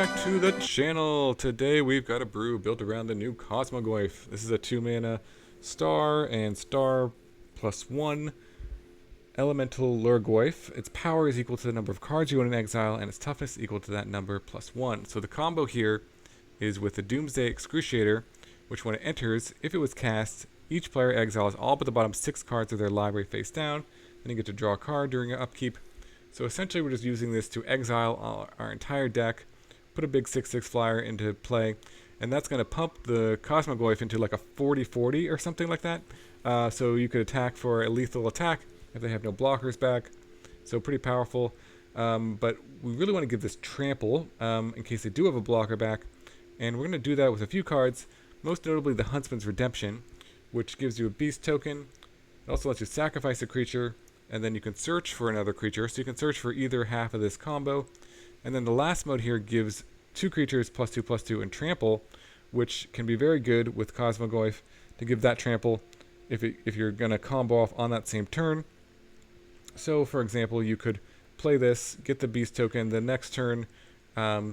back to the channel. Today we've got a brew built around the new Cosmogoyf. This is a 2-mana star and star +1 elemental Lurgoyf. Its power is equal to the number of cards you own in exile, and its toughness equal to that number +1. So the combo here is with the Doomsday Excruciator, which when it enters, if it was cast, each player exiles all but the bottom 6 cards of their library face down, and you get to draw a card during your upkeep. So essentially we're just using this to exile our entire deck, put a big 6/6 flyer into play, and that's going to pump the Cosmogoyf into like a 40/40 or something like that. So you could attack for a lethal attack if they have no blockers back. So pretty powerful. But we really want to give this trample in case they do have a blocker back. And we're going to do that with a few cards, most notably the Huntsman's Redemption, which gives you a beast token. It also lets you sacrifice a creature, and then you can search for another creature. So you can search for either half of this combo. And then the last mode here gives 2 creatures +2/+2 and trample, which can be very good with Cosmogoyf to give that trample if you're going to combo off on that same turn. So for example, you could play this, get the beast token, the next turn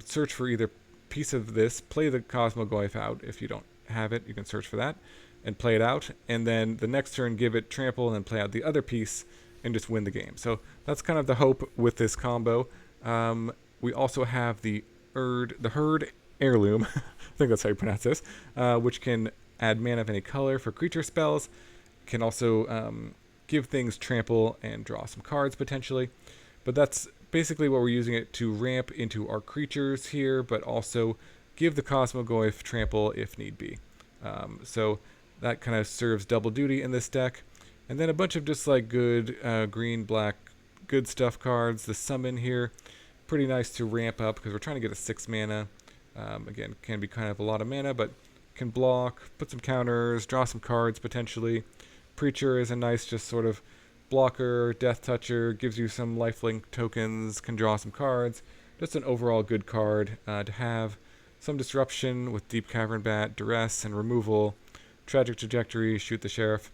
search for either piece of this, play the Cosmogoyf out. If you don't have it, you can search for that and play it out, and then the next turn give it trample and then play out the other piece and just win the game. So that's kind of the hope with this combo. We also have the Herd Heirloom, I think that's how you pronounce this, which can add mana of any color for creature spells, can also give things trample and draw some cards potentially. But that's basically what we're using it to ramp into our creatures here, but also give the Cosmogoyf trample if need be. So that kind of serves double duty in this deck. And then a bunch of just like good green, black, good stuff cards. The summon here, pretty nice to ramp up because we're trying to get a 6 mana. Again, can be kind of a lot of mana, but can block, put some counters, draw some cards potentially. Preacher is a nice just sort of blocker, death toucher, gives you some lifelink tokens, can draw some cards. Just an overall good card to have. Some disruption with Deep-Cavern Bat, Duress, and removal. Tragic Trajectory, shoot the sheriff.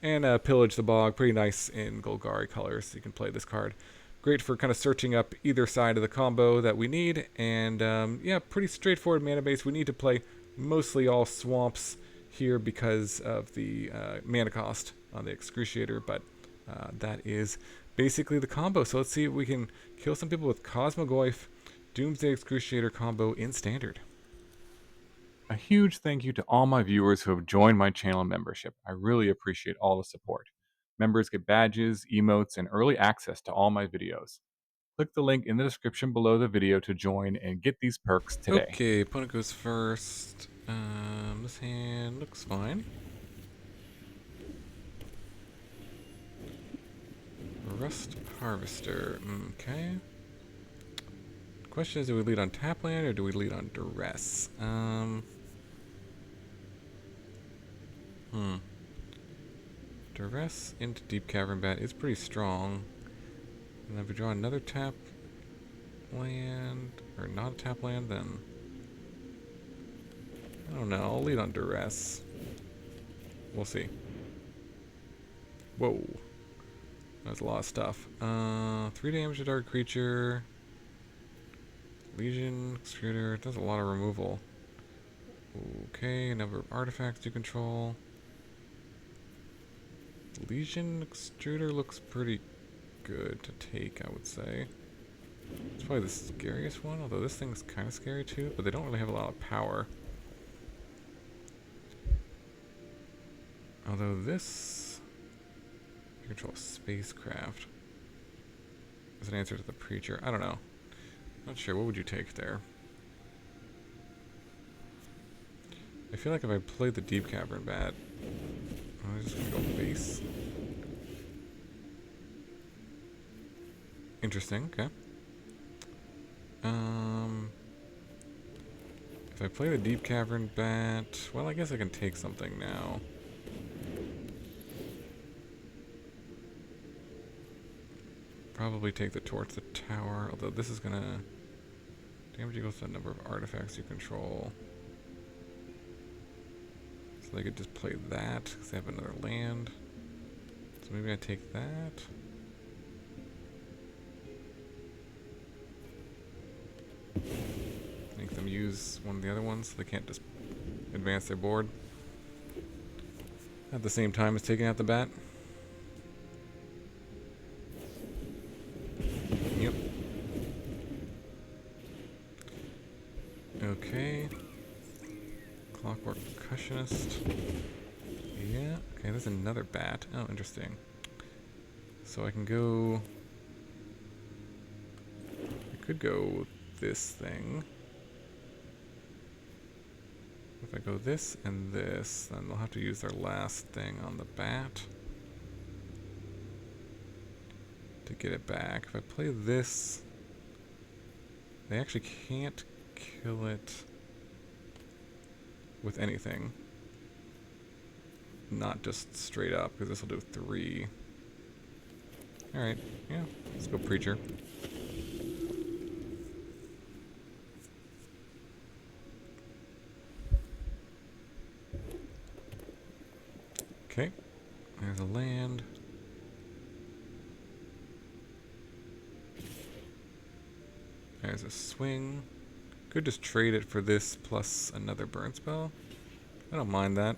And Pillage the Bog, pretty nice in Golgari colors. You can play this card. Great for kind of searching up either side of the combo that we need. And yeah, pretty straightforward mana base. We need to play mostly all swamps here because of the mana cost on the Excruciator. But that is basically the combo. So let's see if we can kill some people with Cosmogoyf Doomsday Excruciator combo in Standard. A huge thank you to all my viewers who have joined my channel membership. I really appreciate all the support. Members get badges, emotes, and early access to all my videos. Click the link in the description below the video to join and get these perks today. Okay, opponent goes first. This hand looks fine. Rust Harvester. Okay. Question is, do we lead on tap land or do we lead on Duress? Duress into Deep-Cavern Bat is pretty strong. And if we draw another tap land, or not a tap land, then I don't know, I'll lead on Duress. We'll see. Whoa. That's a lot of stuff. 3 damage to target creature. Legion, Extruder, does a lot of removal. Okay, a number of artifacts to control. Legion Extruder looks pretty good to take, I would say. It's probably the scariest one, although this thing's kind of scary too, but they don't really have a lot of power. Although this... You control a spacecraft. As an answer to the Preacher. I don't know. Not sure. What would you take there? I feel like if I played the Deep-Cavern Bat, I'm just gonna go base. Interesting. Okay. If I play the Deep-Cavern Bat, well, I guess I can take something now. Probably take the Torch the Tower, although this is gonna damage equals to the number of artifacts you control. So they could just play that because they have another land. So maybe I take that. use one of the other ones. They can't just advance their board at the same time as taking out the bat. Yep. Okay. Clockwork Percussionist. Yeah. Okay, there's another bat. Oh, interesting. So I can go... I could go with this thing. If I go this and this, then they'll have to use their last thing on the bat to get it back. If I play this, they actually can't kill it with anything. Not just straight up, because this will do 3. Alright, yeah, let's go Preacher. Okay, there's a land. There's a swing. Could just trade it for this plus another burn spell. I don't mind that.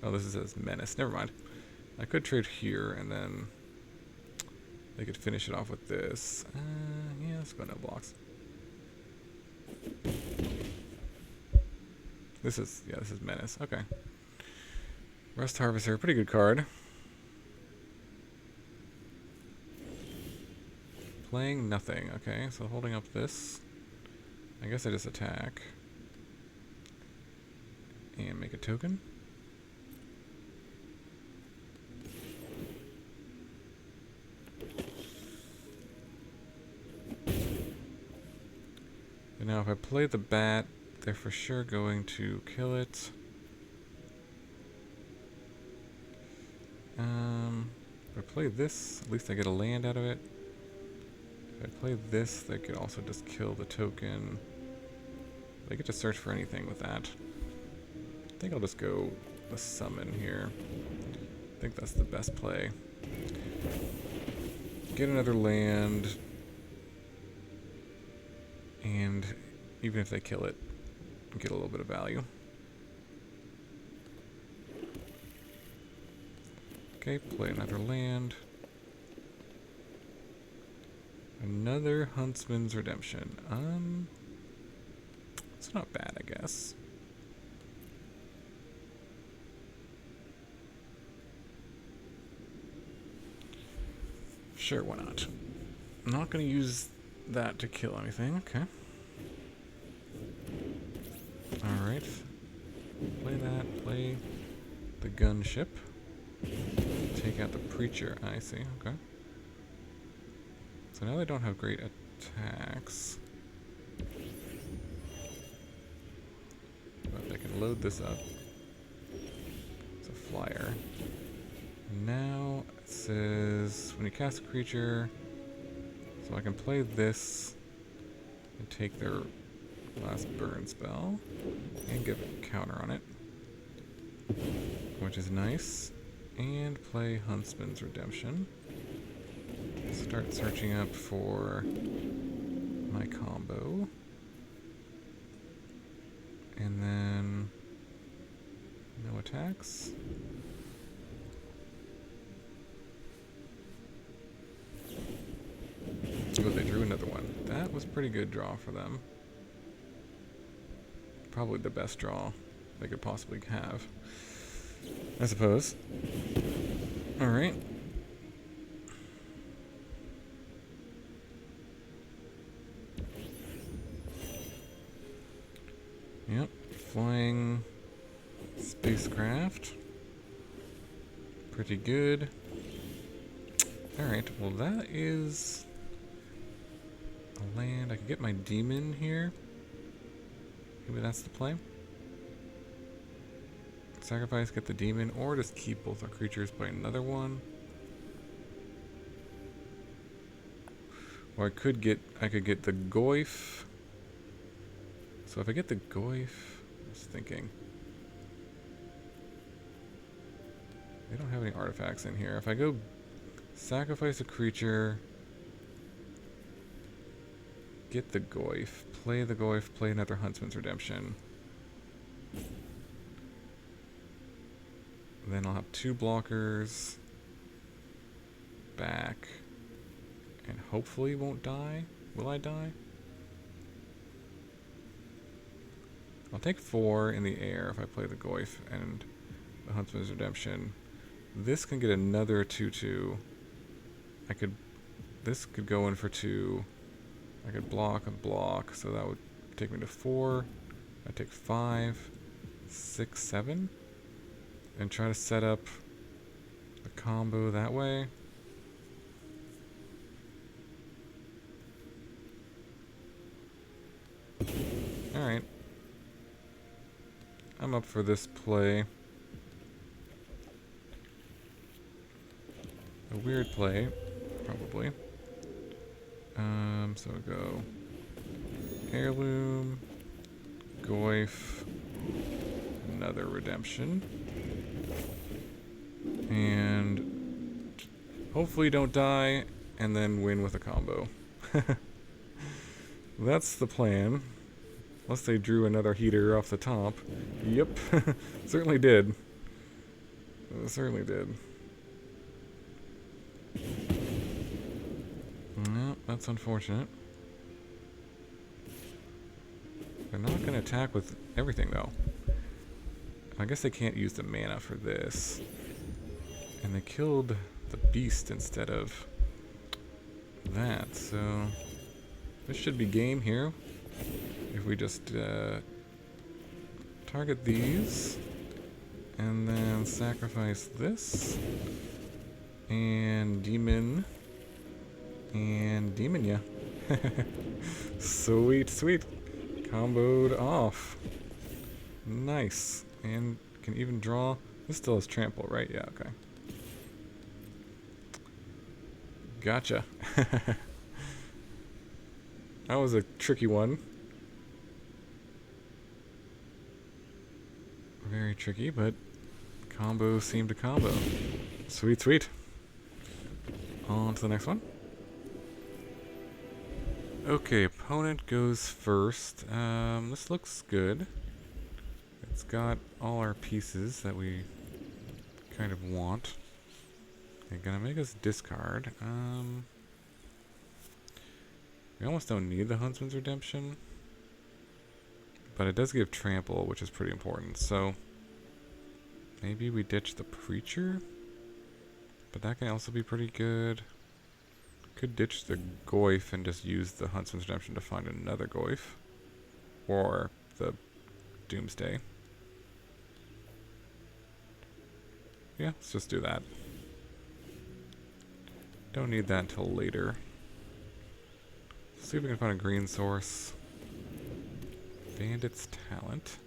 Oh, this is as Menace. Never mind. I could trade here and then they could finish it off with this. Yeah, let's go no blocks. This is Menace. Okay. Rust Harvester, pretty good card. Playing nothing. Okay, so holding up this. I guess I just attack. And make a token. And now if I play the bat, they're for sure going to kill it. If I play this, at least I get a land out of it. If I play this, they could also just kill the token. They get to search for anything with that. I think I'll just go the summon here. I think that's the best play. Get another land. And even if they kill it, get a little bit of value. Okay, play another land. Another Huntsman's Redemption. It's not bad, I guess. Sure, why not? I'm not going to use that to kill anything. Okay. Alright. Play that. Play the gunship. Take out the Preacher. I see. Okay. So now they don't have great attacks. But they can load this up. It's a flyer. Now it says when you cast a creature, so I can play this and take their last burn spell and give a counter on it, which is nice. And play Huntsman's Redemption. Start searching up for my combo. And then no attacks. Oh, they drew another one. That was pretty good draw for them. Probably the best draw they could possibly have, I suppose. Alright. Yep. Flying spacecraft. Pretty good. Alright, well that is a land. I could get my demon here. Maybe that's the play. Sacrifice, get the demon, or just keep both our creatures, play another one. Or I could get the Goyf. So if I get the Goyf, I was thinking. They don't have any artifacts in here. If I go sacrifice a creature, get the Goyf, play another Huntsman's Redemption. Then I'll have 2 blockers back, and hopefully won't die. Will I die? I'll take 4 in the air if I play the Goyf and the Huntsman's Redemption. This can get another 2/2. This could go in for 2. I could block and block, so that would take me to 4. I take 5, 6, 7, and try to set up the combo that way. Alright. I'm up for this play. A weird play, probably. So we'll go Heirloom, Goyf, another Redemption, and hopefully don't die, and then win with a combo. That's the plan. Unless they drew another heater off the top. Yep, certainly did. Certainly did. No, that's unfortunate. They're not going to attack with everything, though. I guess they can't use the mana for this. And they killed the beast instead of that, so this should be game here. If we just target these, and then sacrifice this, and demon, yeah. Sweet, sweet. Comboed off. Nice. And can even draw. This still has trample, right? Yeah, okay. Gotcha. That was a tricky one. Very tricky, but combos seem to combo. Sweet, sweet. On to the next one. Okay, opponent goes first. This looks good. It's got all our pieces that we kind of want. They're gonna make us discard. We almost don't need the Huntsman's Redemption. But it does give trample, which is pretty important. So maybe we ditch the Preacher. But that can also be pretty good. Could ditch the Goyf and just use the Huntsman's Redemption to find another Goyf. Or the Doomsday. Yeah, let's just do that. Don't need that until later. See if we can find a green source. Bandit's Talent.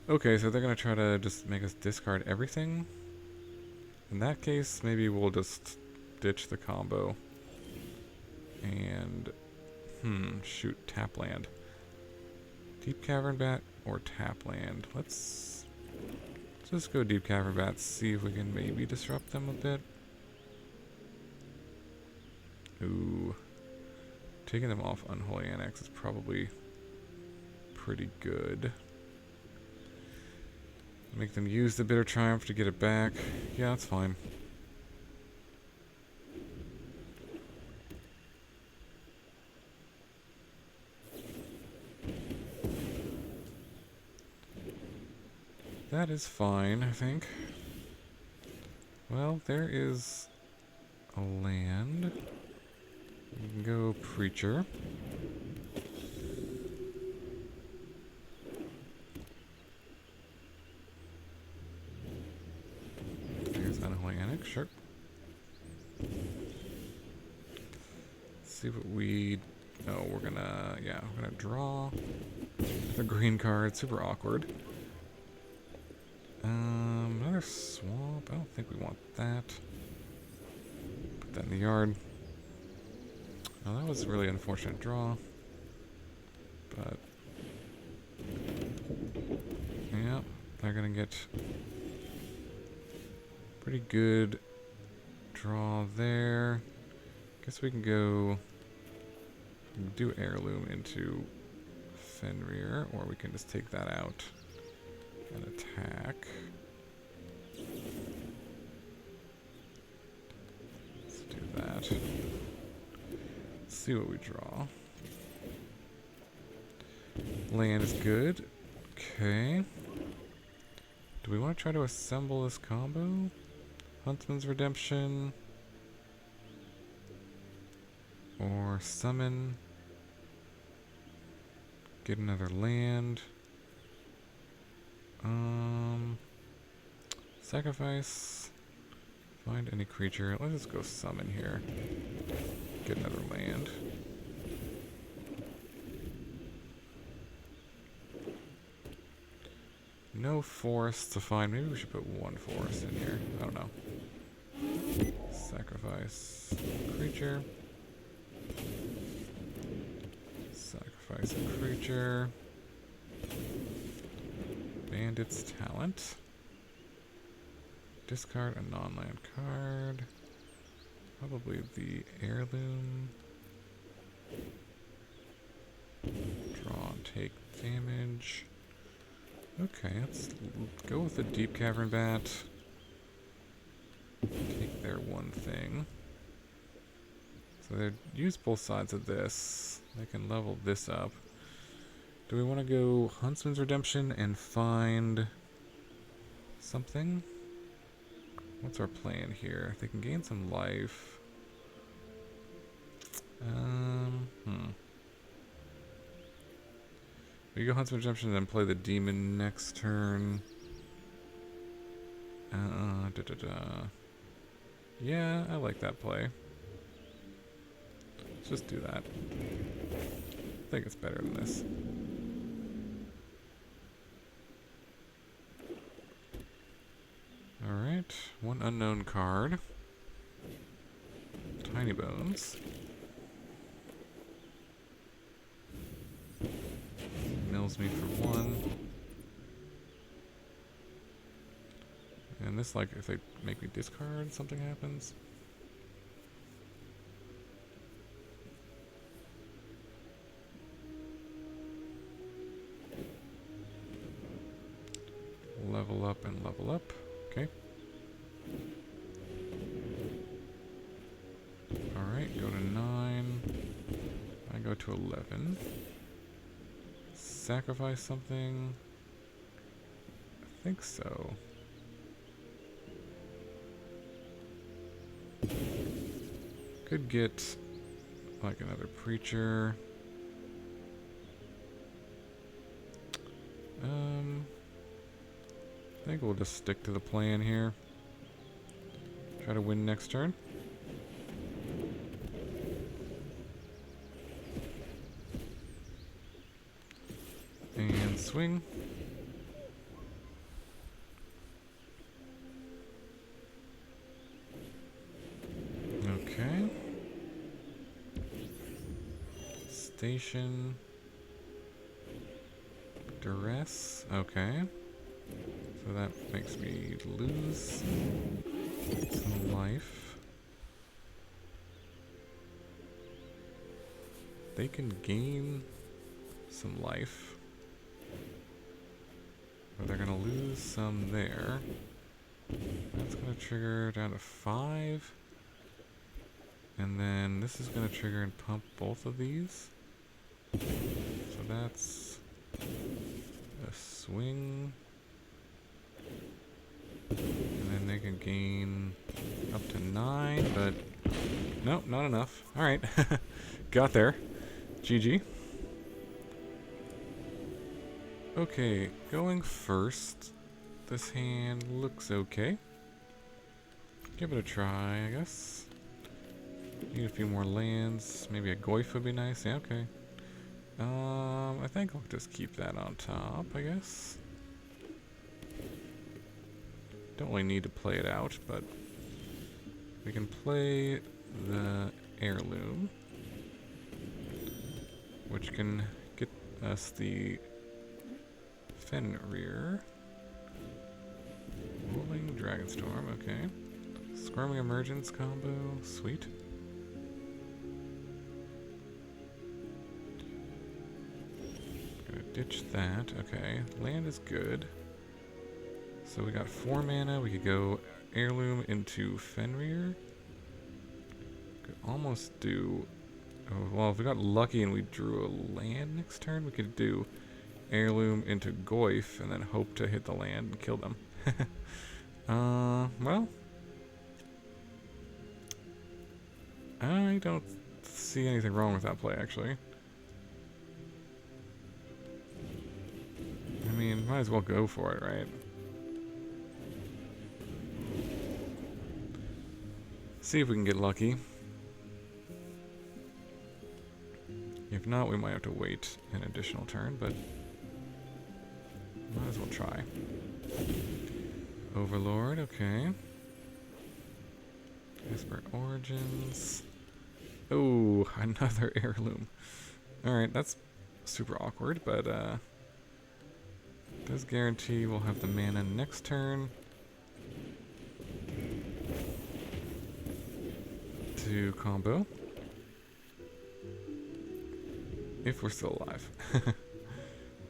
Okay, so they're going to try to just make us discard everything. In that case, maybe we'll just ditch the combo. And, shoot, tap land. Deep-Cavern Bat or tap land? Let's just go Deep-Cavern Bat, see if we can maybe disrupt them a bit. Ooh. Taking them off Unholy Annex is probably pretty good. Make them use the Bitter Triumph to get it back. Yeah, that's fine. That is fine, I think. Well, there is a land. We can go Preacher. There's Unholy Annex, sure. Let's see what we... Oh, we're gonna draw the green card. Super awkward. Another swamp. I don't think we want that. Put that in the yard. Oh, that was a really unfortunate draw. But yeah, they're gonna get pretty good draw there. Guess we can go We can do Heirloom into Fenrir, or we can just take that out and attack. Let's do that. Let's see what we draw. Land is good. Okay. Do we want to try to assemble this combo? Huntsman's Redemption. Or summon. Get another land. Sacrifice. Find any creature. Let's just go summon here. Get another land. No forest to find. Maybe we should put one forest in here. I don't know. Sacrifice creature. Sacrifice a creature. Bandit's Talent. Discard a non-land card. Probably the Heirloom. Draw and take damage. Okay, let's go with the Deep-Cavern Bat. Take their one thing. So they use both sides of this. They can level this up. Do we want to go Huntsman's Redemption and find something? What's our plan here? They can gain some life. We go Huntsman's Redemption and then play the demon next turn. Yeah, I like that play. Let's just do that. I think it's better than this. Alright, one unknown card. Tiny Bones. Mills me for one. And this, like, if they make me discard, something happens. Level up and level up. Okay. Alright, go to 9. I go to 11. Sacrifice something. I think so. Could get like another preacher. I think we'll just stick to the plan here. Try to win next turn. And swing. Okay. Station. Duress. Okay. So that makes me lose some life. They can gain some life. But they're gonna lose some there. That's gonna trigger down to 5. And then this is gonna trigger and pump both of these. So that's a swing. And then they can gain up to 9, but nope, not enough. Alright. Got there. GG. Okay, going first. This hand looks okay. Give it a try, I guess. Need a few more lands. Maybe a Goyf would be nice. Yeah, okay. I think I'll just keep that on top, I guess. Don't really need to play it out, but we can play the Heirloom, which can get us the Fenrir. Rolling Dragonstorm, okay. Squirming Emergence combo, sweet. Ditch that. Okay. Land is good. So we got 4 mana. We could go Heirloom into Fenrir. Could almost do... Oh, well, if we got lucky and we drew a land next turn, we could do Heirloom into Goyf and then hope to hit the land and kill them. Well... I don't see anything wrong with that play, actually. I mean, might as well go for it, right? See if we can get lucky. If not, we might have to wait an additional turn, but might as well try. Overlord, okay. Desperate Origins. Oh, another Heirloom. Alright, that's super awkward, but does guarantee we'll have the mana next turn to combo. If we're still alive.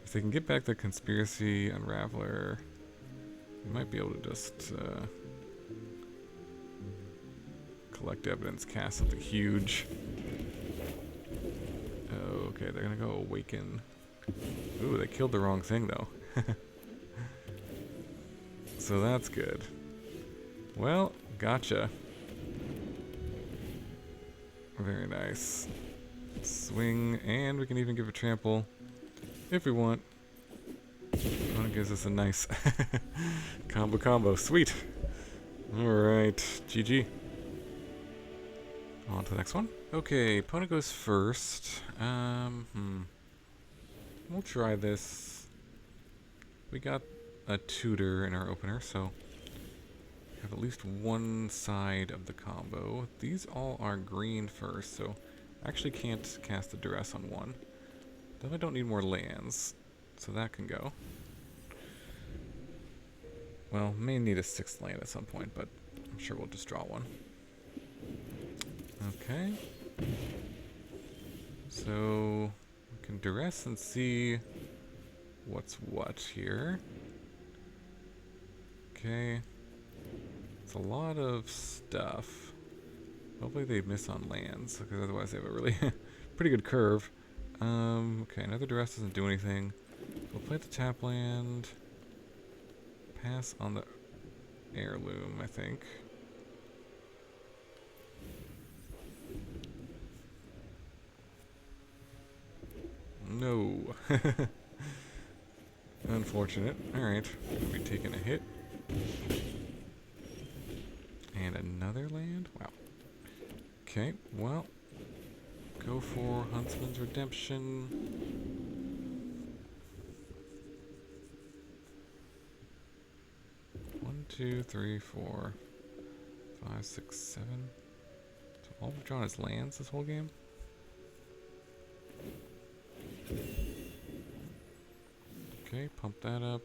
If they can get back the Conspiracy Unraveler, we might be able to just collect evidence, cast something huge. Oh, okay, they're gonna go Awaken. Ooh, they killed the wrong thing though. So that's good. Well, gotcha. Very nice. Swing, and we can even give a trample if we want. It gives us a nice combo. Sweet. Alright, GG. On to the next one. Okay, opponent goes first. We'll try this. We got a tutor in our opener, so we have at least one side of the combo. These all are green first, so I actually can't cast the Duress on one. Then I don't need more lands, so that can go. Well, may need a 6th land at some point, but I'm sure we'll just draw one. Okay. So we can Duress and see what's what here. Okay. It's a lot of stuff. Hopefully they miss on lands, because otherwise they have a really pretty good curve. Okay, another Duress doesn't do anything. We'll play the tap land. Pass on the Heirloom, I think. No. Unfortunate. Alright. We'll be taking a hit. And another land? Wow. Okay, well. Go for Huntsman's Redemption. 1, 2, 3, 4, 5, 6, 7. So all we've drawn is lands this whole game? Okay, pump that up.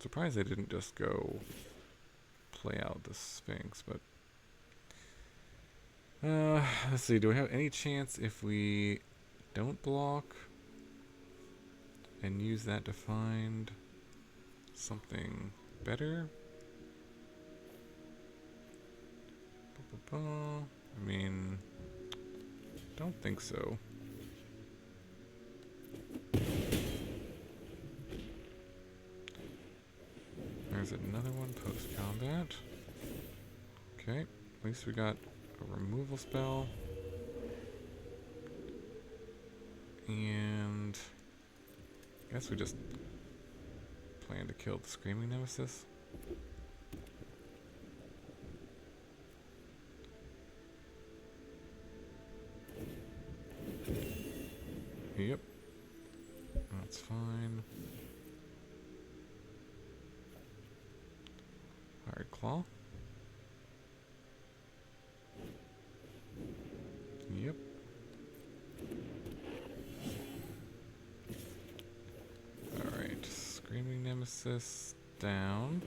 Surprised they didn't just go play out the Sphinx, but let's see, do we have any chance if we don't block and use that to find something better? I mean, don't think so. There's another one post-combat. Okay, at least we got a removal spell. And I guess we just plan to kill the Screaming Nemesis. Yep. That's fine. Hard Claw. Yep. Alright, Screaming Nemesis down.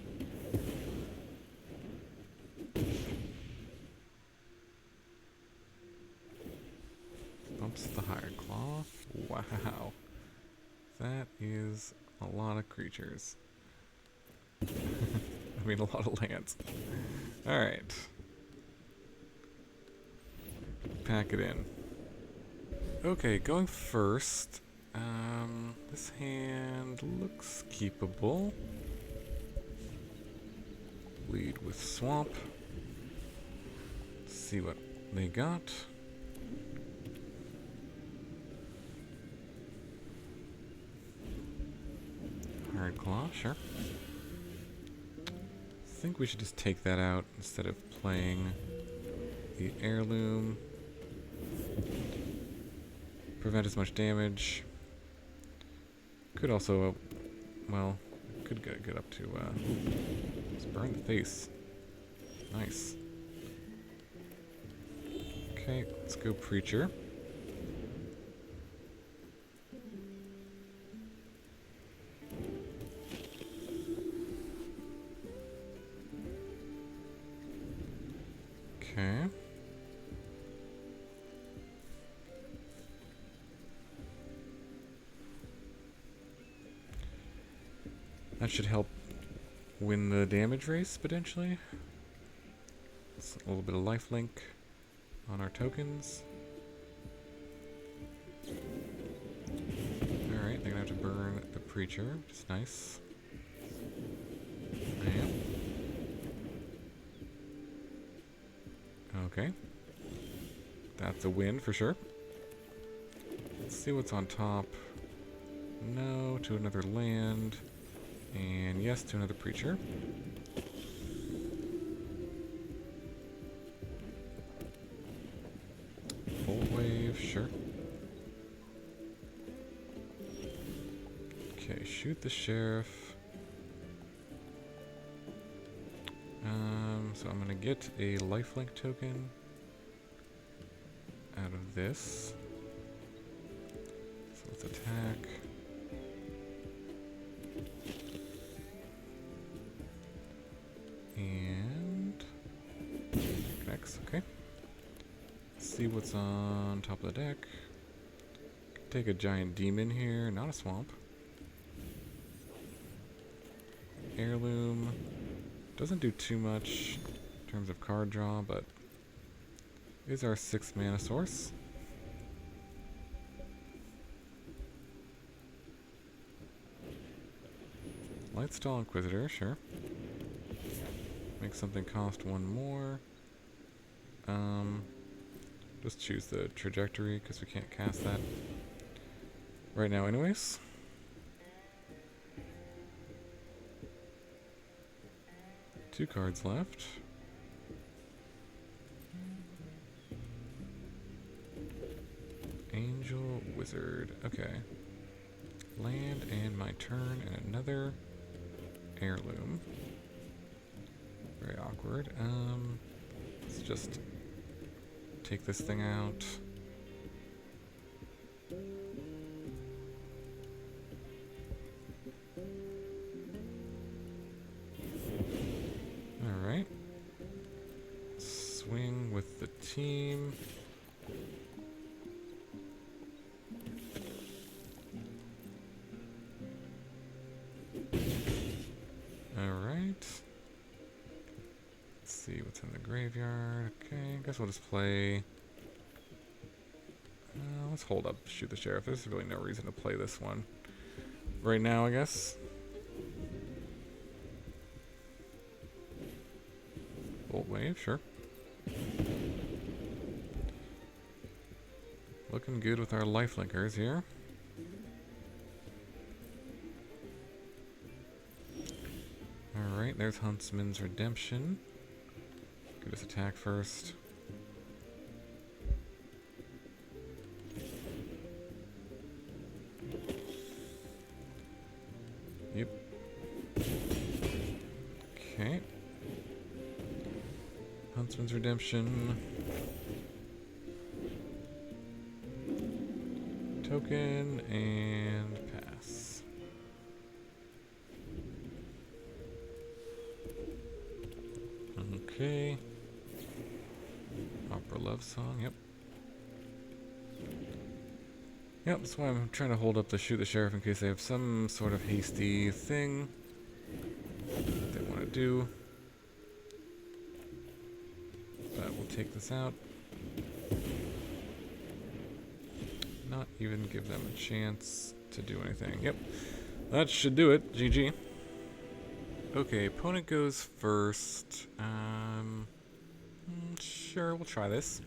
What's the Hired Claw? Wow. That is a lot of creatures. I mean, a lot of lands. Alright. Pack it in. Okay, going first. This hand looks keepable. Lead with Swamp. See what they got. Hard Claw, sure. I think we should just take that out instead of playing the Heirloom. Prevent as much damage. Could also, well, could get up to, just burn the face. Nice. Okay, let's go Preacher. Okay. That should help win the damage race, potentially. It's a little bit of lifelink on our tokens. Alright, they're gonna have to burn the Preacher, which is nice. Bam. Okay. That's a win for sure. Let's see what's on top. No to another land. And yes to another Preacher. Bolt Wave, sure. Okay, shoot the Sheriff. So I'm gonna get a lifelink token out of this. So let's attack. And connects, okay. Let's see what's on top of the deck. Take a giant demon here, not a swamp. Heirloom. Doesn't do too much in terms of card draw, but is our 6th mana source. Lightstall Inquisitor, sure. Make something cost 1 more. Just choose the trajectory because we can't cast that right now anyways. Two cards left. Angel Wizard. Okay. Land and my turn and another Heirloom. Very awkward. Let's just take this thing out. Alright. Swing with the team. Alright. Let's see what's in the graveyard. Okay, I guess we'll just play. Let's hold up, shoot the Sheriff. There's really no reason to play this one right now, I guess. Bolt Wave, sure. Looking good with our lifelinkers here. Alright, there's Huntsman's Redemption. Get us attack first. Yep. Okay. Huntsman's Redemption. Token and pass. Okay. Opera Love Song, yep. Yep, that's why I'm trying to hold up the shoot the sheriff in case they have some sort of hasty thing that they want to do. But we'll take this out. Not even give them a chance to do anything. Yep, that should do it. GG. Okay, opponent goes first. Sure, we'll try this.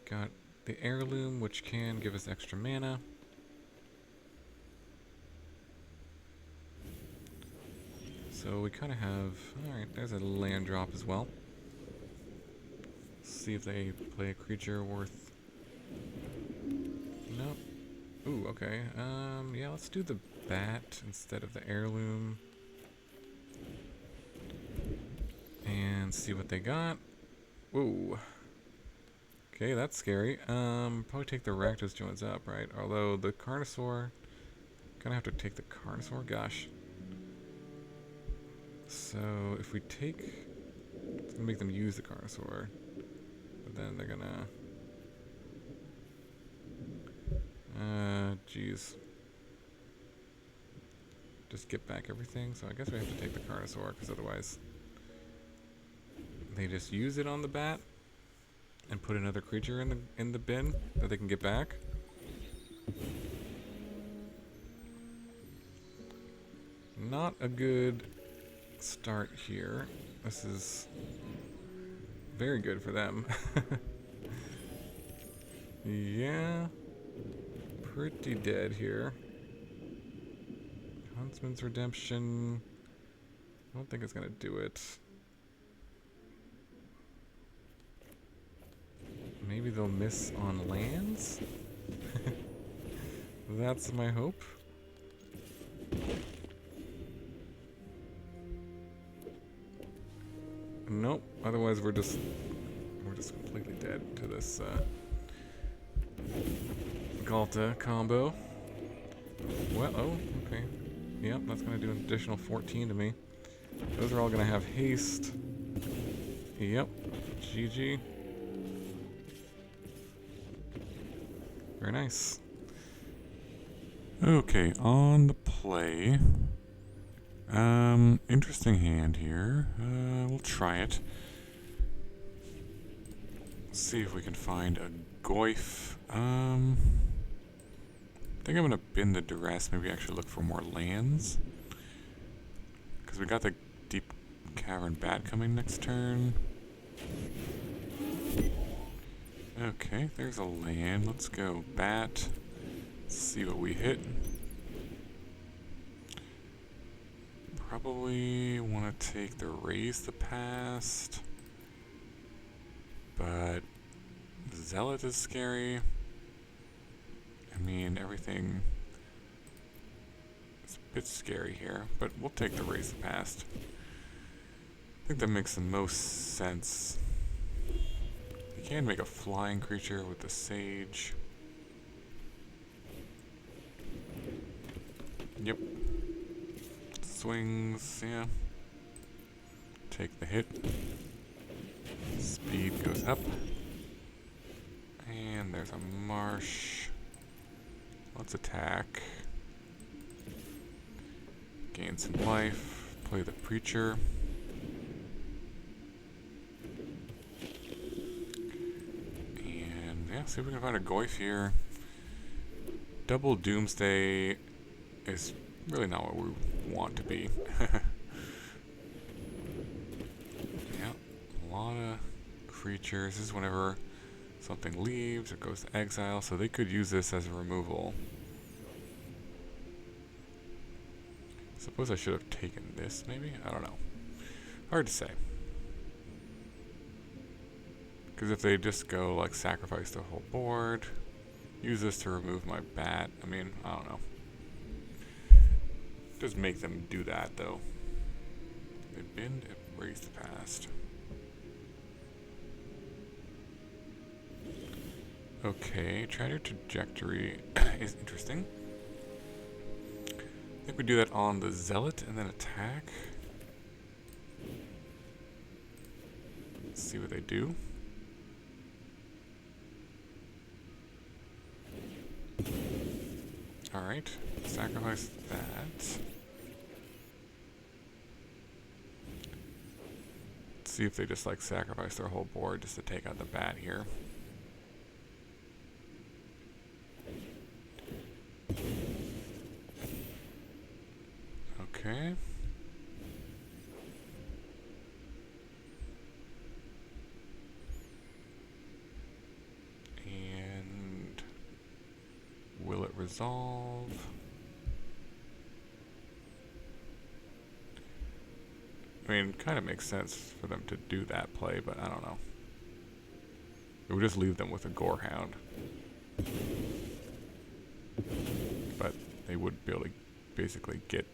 Got the heirloom, which can give us extra mana. So we kind of have... Alright, there's a land drop as well. See if they play a creature worth... Nope. Ooh, okay. Yeah, let's do the bat instead of the heirloom. And see what they got. Whoa. Okay, that's scary. Probably take the Rakdos joins up, right? Although the Carnosaur... Gonna have to take the Carnosaur? Gosh. So, if we take... It's gonna make them use the Carnosaur. But then they're gonna... Jeez. Just get back everything. So I guess we have to take the Carnosaur, because otherwise... They just use it on the bat and put another creature in the bin that they can get back. Not a good start here. This is very good for them. Yeah, pretty dead here. Huntsman's Redemption. I don't think it's gonna do it. Maybe they'll miss on lands? That's my hope. Nope. Otherwise, we're just completely dead to this Galta combo. Well, oh, okay. Yep, that's gonna do an additional 14 to me. Those are all gonna have haste. Yep. GG. Very nice. Okay, on the play. Interesting hand here. We'll try it. See if we can find a Goyf. I think I'm gonna bin the Duress, maybe actually look for more lands. Because we got the Deep-Cavern Bat coming next turn. Okay, there's a land. Let's go bat. Let's see what we hit. Probably want to take the Raise the Past. But Zealot is scary. I mean, everything is a bit scary here, but we'll take the Raise the Past. I think that makes the most sense. You can make a flying creature with the Sage. Yep. Swings, yeah. Take the hit. Speed goes up. And there's a marsh. Let's attack. Gain some life. Play the Preacher. And yeah, see if we can find a Goyf here. Double Doomsday is really not what we want to be. Yeah, a lot of creatures. This is whenever something leaves or goes to exile, so they could use this as a removal. Suppose I should have taken this, maybe? I don't know. Hard to say. Because if they just go, like, sacrifice the whole board, use this to remove my bat, I mean, I don't know. Just make them do that, though. They bend and raise the past. Okay, Trader Trajectory is interesting. I think we do that on the Zealot and then attack. Let's see what they do. Alright, sacrifice that. Let's see if they just like sacrifice their whole board just to take out the bat here. Okay. And will it resolve? I mean, it kind of makes sense for them to do that play, but I don't know. It would just leave them with a Gorehound. But they would be able to basically get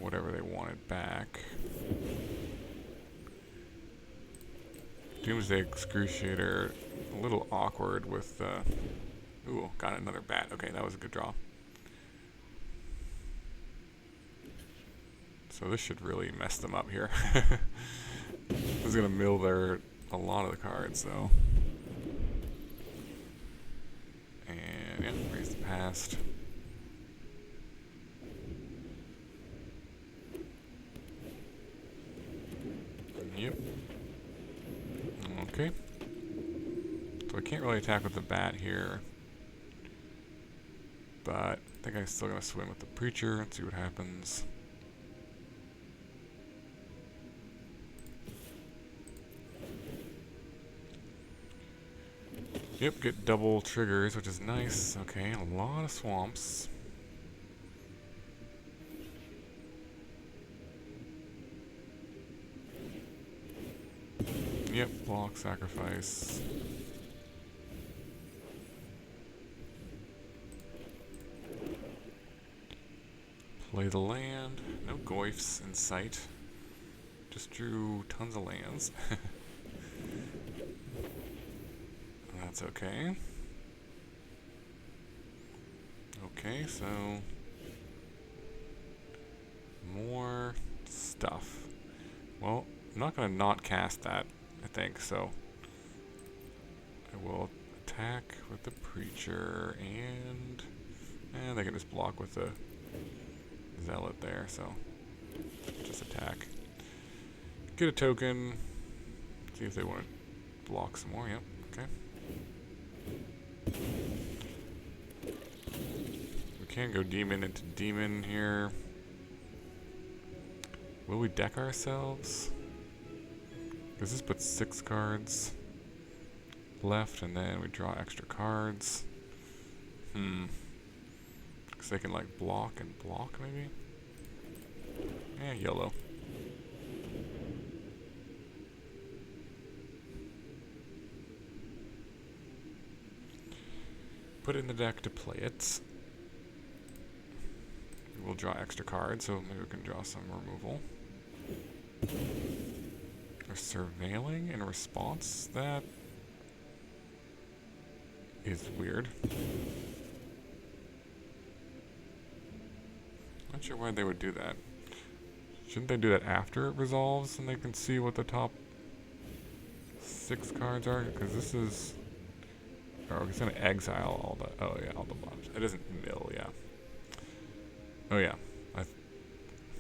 whatever they wanted back. Doomsday Excruciator, a little awkward with, ooh, got another bat. Okay, that was a good draw. So this should really mess them up here. This is gonna mill a lot of the cards, though. And yeah, raise the past. Yep. Okay. So I can't really attack with the bat here. But I think I'm still gonna swim with the Preacher and see what happens. Yep, get double triggers, which is nice. Okay, a lot of swamps. Yep, block, sacrifice. Play the land. No Goyfs in sight. Just drew tons of lands. That's okay. Okay, so more stuff. Well, I'm not going to not cast that, I think, so I will attack with the Preacher, and they can just block with the Zealot there, so just attack. Get a token, see if they want to block some more. Yep, okay. We can go demon into demon here. Will we deck ourselves? Because this puts 6 cards left, and then we draw extra cards. Because they can like block and block, maybe? Yeah, yellow. Put it in the deck to play it. We'll draw extra cards, so maybe we can draw some removal. They're surveilling in response? That is weird. Not sure why they would do that. Shouldn't they do that after it resolves and they can see what the top 6 cards are? Because this is... Oh, it's going to exile all the... Oh, yeah, all the blobs. It doesn't mill, yeah. Oh, yeah. For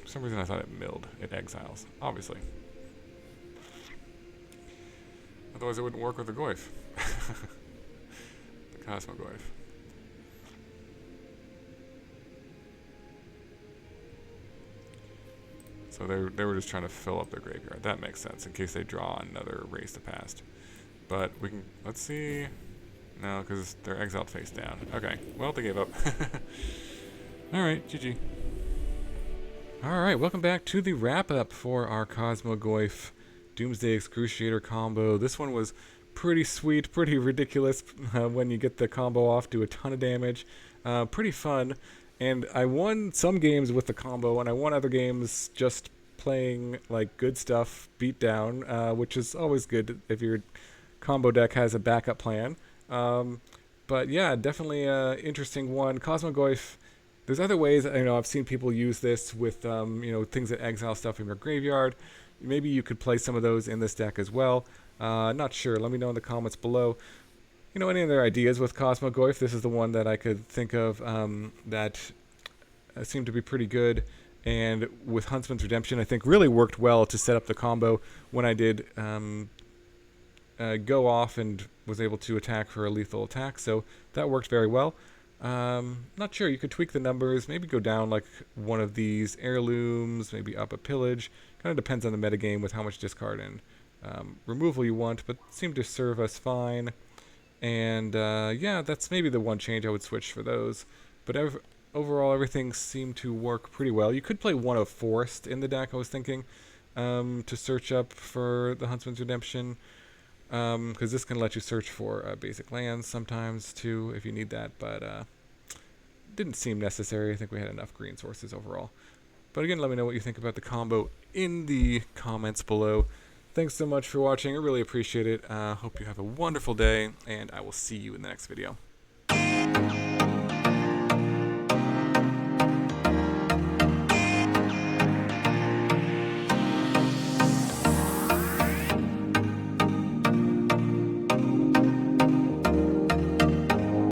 some reason I thought it milled. It exiles, obviously. Otherwise it wouldn't work with the Goyf. The Cosmogoyf. So they were just trying to fill up their graveyard. That makes sense, in case they draw another Raise the Past. But we can... Let's see... No, because they're exiled face down. Okay, well, they gave up. Alright, GG. Alright, welcome back to the wrap-up for our Cosmogoyf Doomsday Excruciator combo. This one was pretty sweet, pretty ridiculous when you get the combo off, do a ton of damage. Pretty fun. And I won some games with the combo, and I won other games just playing like good stuff, beat down, which is always good if your combo deck has a backup plan. But yeah, definitely an interesting one. Cosmogoyf, there's other ways, I've seen people use this with, things that exile stuff from your graveyard. Maybe you could play some of those in this deck as well. Not sure. Let me know in the comments below. any other ideas with Cosmogoyf, this is the one that I could think of that seemed to be pretty good. And with Huntsman's Redemption, I think really worked well to set up the combo when I did go off and was able to attack for a lethal attack. So that worked very well. Not sure, you could tweak the numbers, maybe go down like one of these heirlooms, maybe up a pillage. Kind of depends on the metagame with how much discard and removal you want, but seemed to serve us fine. And yeah, that's maybe the one change I would switch for those. But overall, everything seemed to work pretty well. You could play one of Forest in the deck, I was thinking, to search up for the Huntsman's Redemption. Because this can let you search for basic lands sometimes too, if you need that. But didn't seem necessary. I think we had enough green sources overall. But again, let me know what you think about the combo in the comments below. Thanks so much for watching. I really appreciate it. Hope you have a wonderful day, and I will see you in the next video.